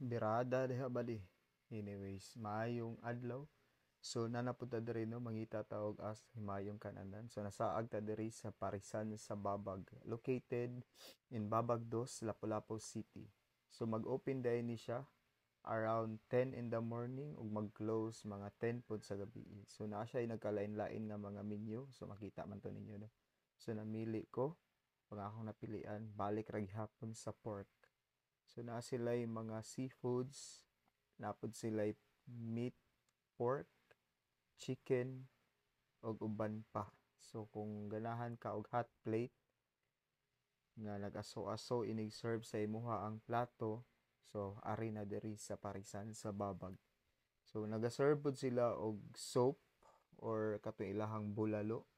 Birada diha bali. Anyways, maayong adlaw. So nanapunta diri no mangita tawag as himayong kananan. So nasaag ta diri sa Parisan sa Babag, located in Babag 2, Lapu-Lapu City. So mag-open day ni siya around 10 in the morning ug mag-close mga 10 pod sa gabi. So naa siya nagkalain-lain nga mga menu. So makita man to ninyo no. So namili ko pag akong napilian, balik ra gihapon sa pork. So naa sila'y mga seafoods, napod sila'y meat, pork, chicken, ug uban pa. So kung ganahan ka og hot plate nga nag-aso-aso inig serve sa imuha ang plato, so ari na diri sa Parisan sa Babag. So nagaserve pod sila og soup or kato ilahang bulalo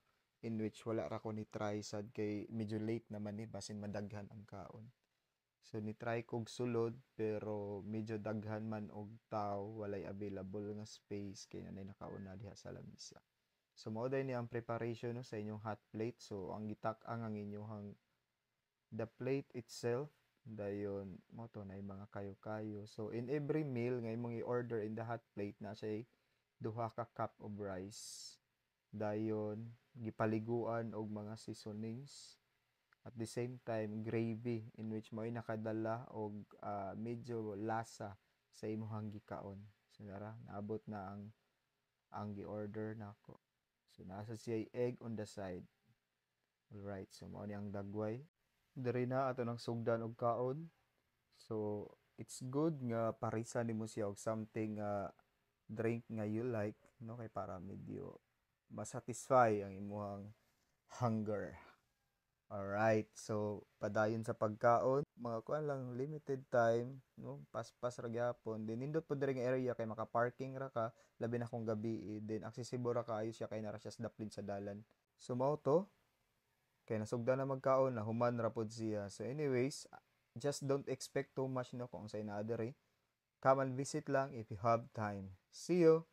in which wala ra ko ni try sad kay medyo late naman ni basin madaghan ang kaon. So ni-try kog sulod pero medyo daghan man og tao, walay available nga space kay nanay nakauna diha sa lamisa. So mao day ni ang preparation no, sa inyong hot plate. So ang gitak-ang ang inyong the plate itself dayon mo to na mga kayo-kayo. So in every meal nga imong i-order in the hot plate na siya duha ka cup of rice. Dayon gipaliguan og mga seasonings. At the same time, gravy in which mo ay nakadala og medyo lasa sa imuhang gikaon. So nara, naabot na ang gi-order nako. So nasa siya egg on the side. Alright, so mao ni ang dagway. Diri na ato nang sugdan og kaon. So it's good nga parisan nimo siya og something drink nga you like, no, kay para medyo masatisfy ang imuhang hunger. Alright, so padayon sa pagkaon, mga kuan lang limited time, no? Pas-pas ra gyapon. Then nindot po diri nga area kay maka-parking ra ka, labi na kung gabi, then accessible ra kaayo siya kay nara siya daplin sa dalan. So mao to, kay nasugdan na magkaon na human ra pod siya. So anyways, just don't expect too much no kung sa ina diri. Come and visit lang if you have time. See you.